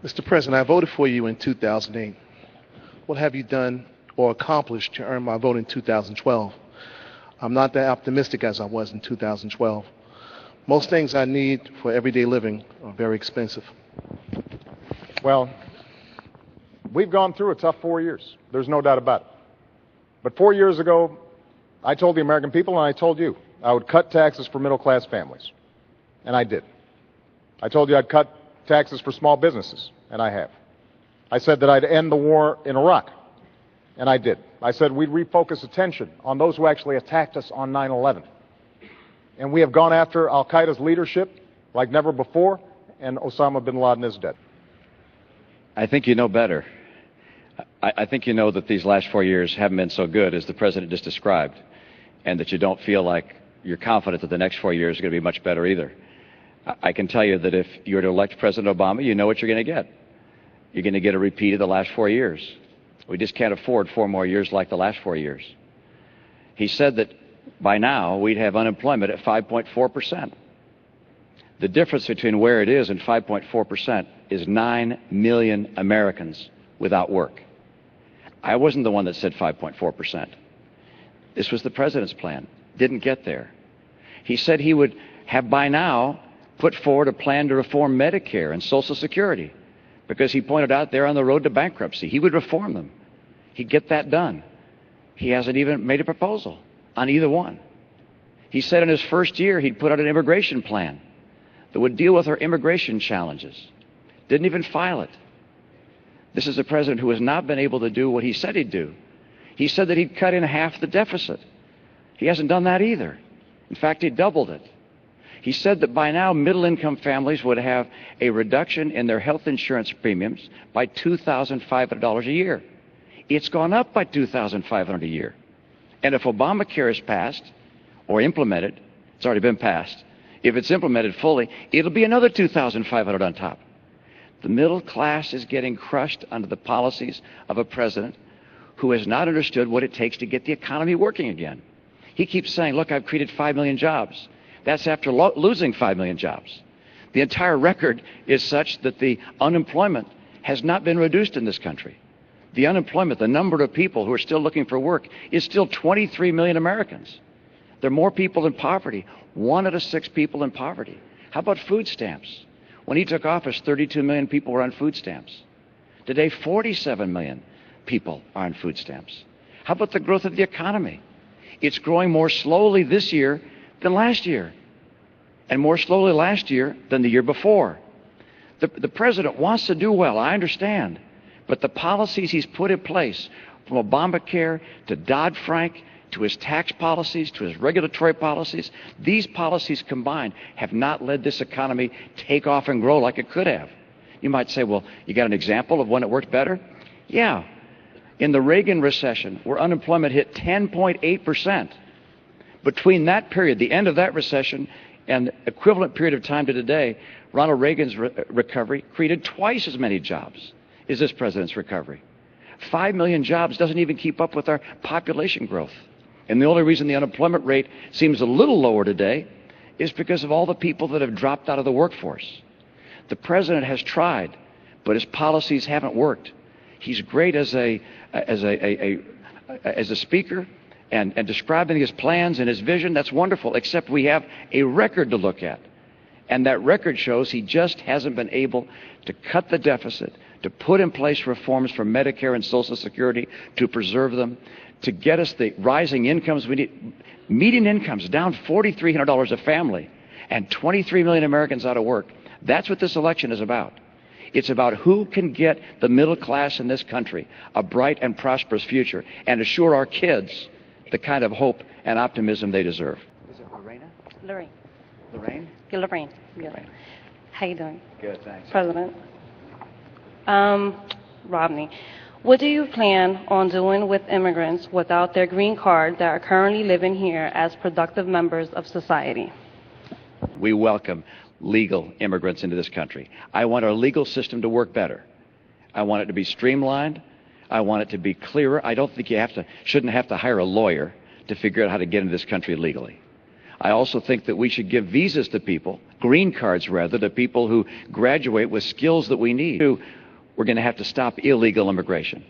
Mr. President, I voted for you in 2008. What have you done or accomplished to earn my vote in 2012? I'm not that optimistic as I was in 2012. Most things I need for everyday living are very expensive. Well, we've gone through a tough 4 years. There's no doubt about it. But 4 years ago, I told the American people, and I told you, I would cut taxes for middle-class families. And I did. I told you I'd cut taxes for small businesses, and I have. I said that I'd end the war in Iraq, and I did. I said we'd refocus attention on those who actually attacked us on 9/11. And we have gone after al-Qaeda's leadership like never before, and Osama bin Laden is dead. I think you know better. I think you know that these last 4 years haven't been so good as the President just described, and that you don't feel like you're confident that the next 4 years are going to be much better either. I can tell you that if you were to elect President Obama, you know what you're going to get. You're going to get a repeat of the last 4 years. We just can't afford 4 more years like the last 4 years. He said that by now we'd have unemployment at 5.4%. The difference between where it is and 5.4% is 9 million Americans without work. I wasn't the one that said 5.4%. This was the President's plan. Didn't get there. He said he would have by now put forward a plan to reform Medicare and Social Security, because he pointed out they're on the road to bankruptcy. He would reform them. He'd get that done. He hasn't even made a proposal on either one. He said in his first year he'd put out an immigration plan that would deal with our immigration challenges. Didn't even file it. This is a president who has not been able to do what he said he'd do. He said that he'd cut in half the deficit. He hasn't done that either. In fact, he doubled it. He said that by now middle-income families would have a reduction in their health insurance premiums by $2,500 a year. It's gone up by $2,500 a year. And if Obamacare is passed or implemented, it's already been passed, if it's implemented fully, it'll be another $2,500 on top. The middle class is getting crushed under the policies of a president who has not understood what it takes to get the economy working again. He keeps saying, look, I've created 5 million jobs. That's after losing 5 million jobs. The entire record is such that the unemployment has not been reduced in this country. The unemployment, the number of people who are still looking for work, is still 23 million Americans. There are more people in poverty. 1 out of 6 people in poverty. How about food stamps? When he took office, 32 million people were on food stamps. Today, 47 million people are on food stamps. How about the growth of the economy? It's growing more slowly this year than last year, and more slowly last year than the year before. The president wants to do well, I understand, but the policies he's put in place, from Obamacare to Dodd-Frank, to his tax policies, to his regulatory policies, these policies combined have not led this economy take off and grow like it could have. You might say, well, you got an example of when it worked better? Yeah. In the Reagan recession, where unemployment hit 10.8%, between that period, the end of that recession, and the equivalent period of time to today, Ronald Reagan's recovery created twice as many jobs as this president's recovery. 5 million jobs doesn't even keep up with our population growth. And the only reason the unemployment rate seems a little lower today is because of all the people that have dropped out of the workforce. The president has tried, but his policies haven't worked. He's great as a speaker and describing his plans and his vision. That's wonderful, except we have a record to look at. And that record shows he just hasn't been able to cut the deficit, to put in place reforms for Medicare and Social Security, to preserve them, to get us the rising incomes we need. Median incomes down $4,300 a family, and 23 million Americans out of work. That's what this election is about. It's about who can get the middle class in this country a bright and prosperous future and assure our kids the kind of hope and optimism they deserve. Is it Lorena? Lorraine. Lorraine? Yeah, Lorraine. Yeah. Lorraine. How you doing? Good, thanks. President. Rodney, what do you plan on doing with immigrants without their green card that are currently living here as productive members of society? We welcome legal immigrants into this country. I want our legal system to work better. I want it to be streamlined. I want it to be clearer. I don't think you shouldn't have to hire a lawyer to figure out how to get into this country legally. I also think that we should give visas to people green cards rather, to people who graduate with skills that we need. We're going to have to stop illegal immigration.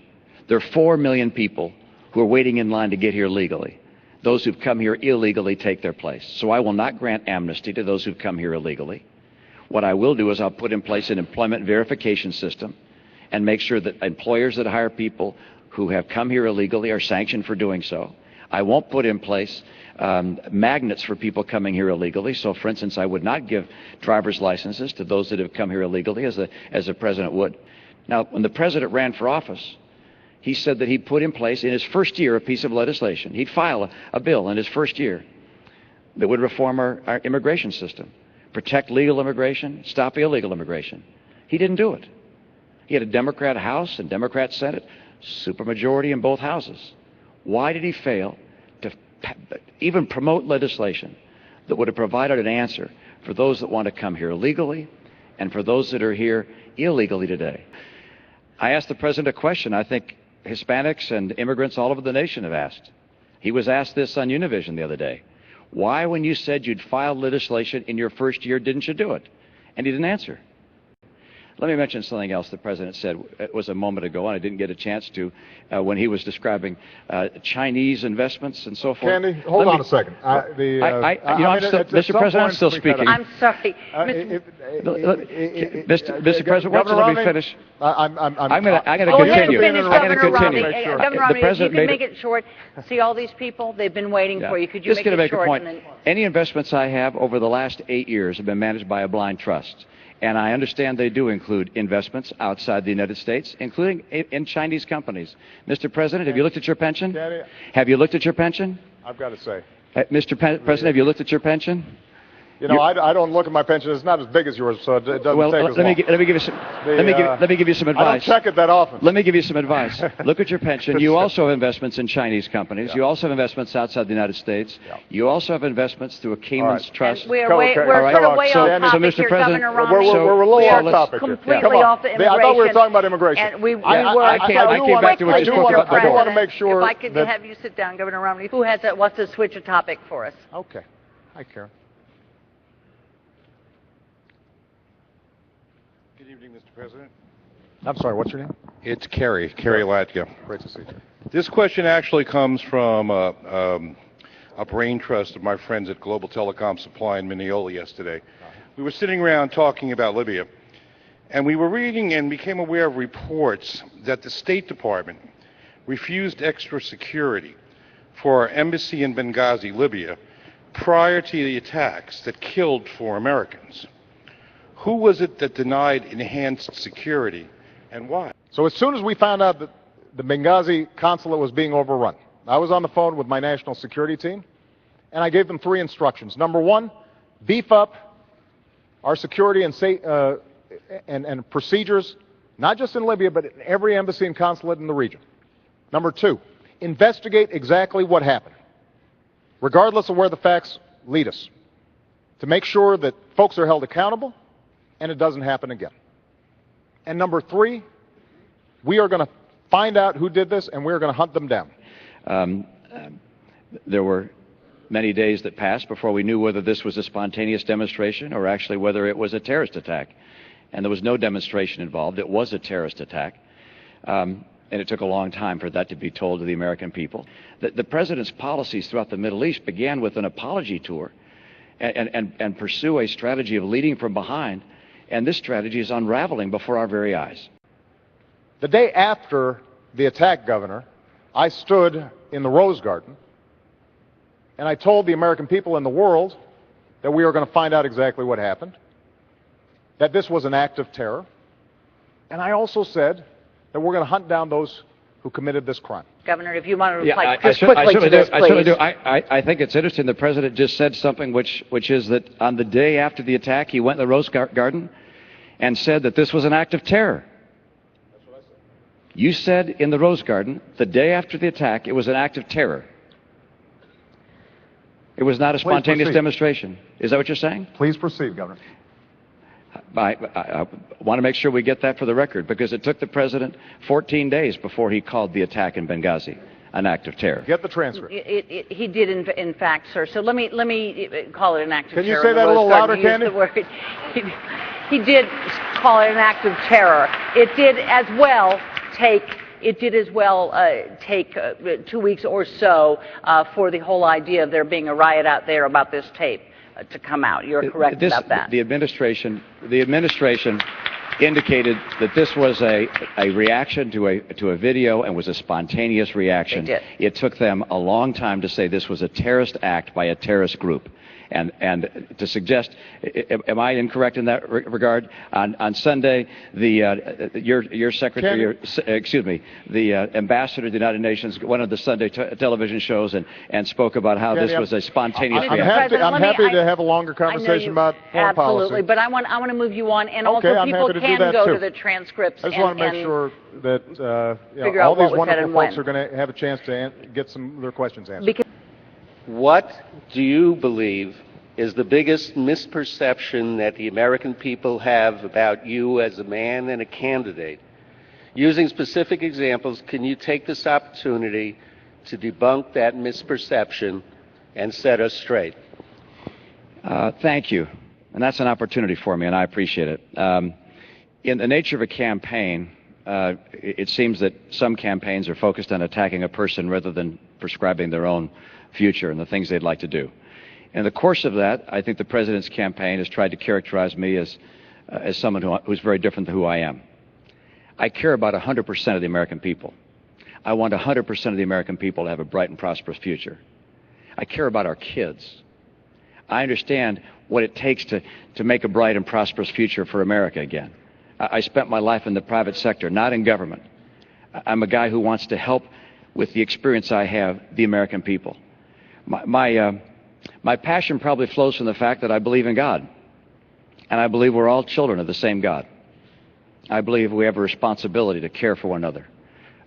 There are 4 million people who are waiting in line to get here legally. Those who've come here illegally take their place. So I will not grant amnesty to those who've come here illegally. What I will do is I'll put in place an employment verification system and make sure that employers that hire people who have come here illegally are sanctioned for doing so. I won't put in place magnets for people coming here illegally. So, for instance, I would not give driver's licenses to those that have come here illegally, as the president would. Now, when the president ran for office, he said that he'd put in place in his first year a piece of legislation. He'd file a bill in his first year that would reform our immigration system, protect legal immigration, stop illegal immigration. He didn't do it. He had a Democrat House and Democrat Senate, supermajority in both houses. Why did he fail to even promote legislation that would have provided an answer for those that want to come here legally and for those that are here illegally today? I asked the president a question I think Hispanics and immigrants all over the nation have asked. He was asked this on Univision the other day. Why, when you said you'd file legislation in your first year, didn't you do it? And he didn't answer. Let me mention something else the president said. It was a moment ago, and I didn't get a chance to, when he was describing Chinese investments and so forth. Candy, hold on a second. Mr. President, I'm still speaking. I'm sorry. Mr. President, let me finish. I'm going to Go ahead and continue. finish, I'm going to Governor continue. Romney. Governor Romney, if you can make it short. See all these people? They've been waiting for you. Could you Just make going to it make short? a point. Any investments I have over the last 8 years have been managed by a blind trust. And I understand they do include investments outside the United States, including in Chinese companies. Mr. President, have you looked at your pension? Have you looked at your pension? I've got to say. Mr. President, have you looked at your pension? You know, I don't look at my pension. It's not as big as yours, so it doesn't take as long. Let me give you some. Let me give you some advice. I don't check it that often. Let me give you some advice. Look at your pension. You also have investments in Chinese companies. Yeah. You also have investments outside the United States. Yeah. You also have investments through a Cayman's trust. And we're sort of way off topic Mr. here, President, Governor Romney. We're a little off topic here. Completely off the immigration. I thought we were talking about immigration. And we were. I came back to what you spoke about. I do want to make sure. If I could have you sit down, Governor Romney. Who wants to switch a topic for us? Okay. Hi, Karen. Good evening, Mr. President. I'm sorry, what's your name? It's Kerry Latka. Great to see you. This question actually comes from a brain trust of my friends at Global Telecom Supply in Mineola yesterday. We were sitting around talking about Libya, and we were reading and became aware of reports that the State Department refused extra security for our embassy in Benghazi, Libya, prior to the attacks that killed 4 Americans. Who was it that denied enhanced security, and why? So as soon as we found out that the Benghazi consulate was being overrun, I was on the phone with my national security team, and I gave them 3 instructions. Number 1, beef up our security and procedures, not just in Libya, but in every embassy and consulate in the region. Number 2, investigate exactly what happened, regardless of where the facts lead us, to make sure that folks are held accountable and it doesn't happen again. And number 3, we are going to find out who did this, and we're going to hunt them down. There were many days that passed before we knew whether this was a spontaneous demonstration or actually whether it was a terrorist attack. And there was no demonstration involved. It was a terrorist attack. And it took a long time for that to be told to the American people. The president's policies throughout the Middle East began with an apology tour and pursue a strategy of leading from behind. And this strategy is unraveling before our very eyes. The day after the attack, Governor, I stood in the Rose Garden and I told the American people and the world that we were going to find out exactly what happened, that this was an act of terror, and I also said that we're going to hunt down those who committed this crime. Governor, if you want to reply I certainly do. I think it's interesting. The president just said something which is that on the day after the attack, he went in the Rose Garden and said that this was an act of terror. That's what I said. You said in the Rose Garden, the day after the attack, it was an act of terror. It was not a spontaneous demonstration. Is that what you're saying? Please proceed, Governor. I want to make sure we get that for the record, because it took the president 14 days before he called the attack in Benghazi an act of terror. Get the transcript. He did, in fact, sir. So let me call it an act of terror. Can you say that a little louder, Candy? He did call it an act of terror. It did as well take 2 weeks or so for the whole idea of there being a riot out there about this tape to come out. You're correct about that. The administration indicated that this was a reaction to a video and was a spontaneous reaction. They did. It took them a long time to say this was a terrorist act by a terrorist group. And to suggest, am I incorrect in that regard? On Sunday, your secretary, the ambassador to the United Nations, one of the Sunday television shows, and spoke about how this was a spontaneous reaction. I'm happy to have a longer conversation about foreign policy. Absolutely, but I want to move you on, and also people can go to the transcripts. I just want to make sure that all these wonderful folks are going to have a chance to get some of their questions answered. What do you believe is the biggest misperception that the American people have about you as a man and a candidate? Using specific examples, can you take this opportunity to debunk that misperception and set us straight? Thank you. And that's an opportunity for me, and I appreciate it. In the nature of a campaign, it seems that some campaigns are focused on attacking a person rather than prescribing their own future and the things they'd like to do. In the course of that, I think the president's campaign has tried to characterize me as someone who's very different than who I am. I care about 100% of the American people. I want 100% of the American people to have a bright and prosperous future. I care about our kids. I understand what it takes to make a bright and prosperous future for America again. I spent my life in the private sector, not in government. I'm a guy who wants to help with the experience I have, the American people. My passion probably flows from the fact that I believe in God, and I believe we're all children of the same God. I believe we have a responsibility to care for one another.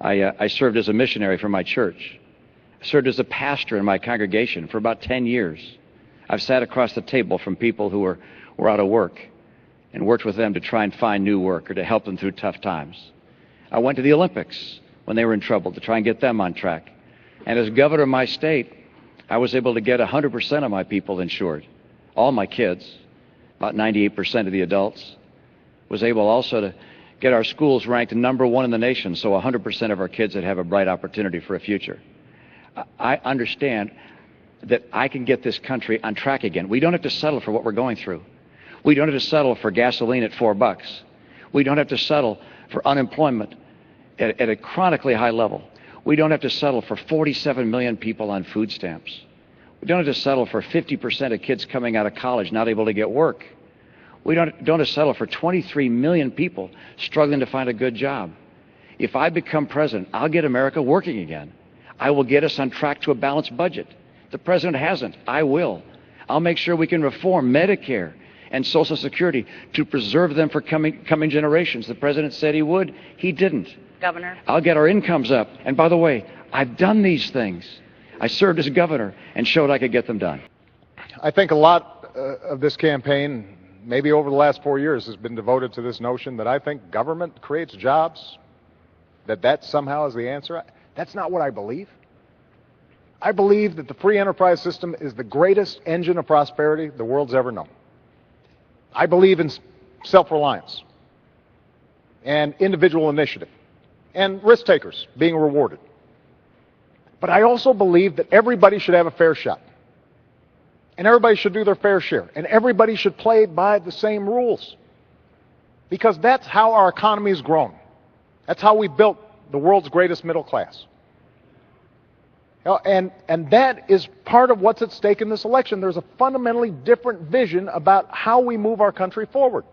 I served as a missionary for my church. I served as a pastor in my congregation for about 10 years. I've sat across the table from people who were out of work and worked with them to try and find new work or to help them through tough times. I went to the Olympics when they were in trouble to try and get them on track. And as governor of my state, I was able to get 100% of my people insured, all my kids, about 98% of the adults. Was able also to get our schools ranked #1 in the nation, so 100% of our kids would have a bright opportunity for a future. I understand that I can get this country on track again. We don't have to settle for what we're going through. We don't have to settle for gasoline at $4. We don't have to settle for unemployment at a chronically high level. We don't have to settle for 47 million people on food stamps. We don't have to settle for 50% of kids coming out of college not able to get work. We don't have to settle for 23 million people struggling to find a good job. If I become president, I'll get America working again. I will get us on track to a balanced budget. The president hasn't. I will. I'll make sure we can reform Medicare and Social Security to preserve them for coming generations. The president said he would. He didn't. Governor? I'll get our incomes up. And by the way, I've done these things. I served as governor and showed I could get them done. I think a lot of this campaign, maybe over the last 4 years, has been devoted to this notion that I think government creates jobs, that somehow is the answer. That's not what I believe. I believe that the free enterprise system is the greatest engine of prosperity the world's ever known. I believe in self-reliance and individual initiative and risk takers being rewarded. But I also believe that everybody should have a fair shot. And everybody should do their fair share. And everybody should play by the same rules. Because that's how our economy has grown. That's how we built the world's greatest middle class. And that is part of what's at stake in this election. There's a fundamentally different vision about how we move our country forward.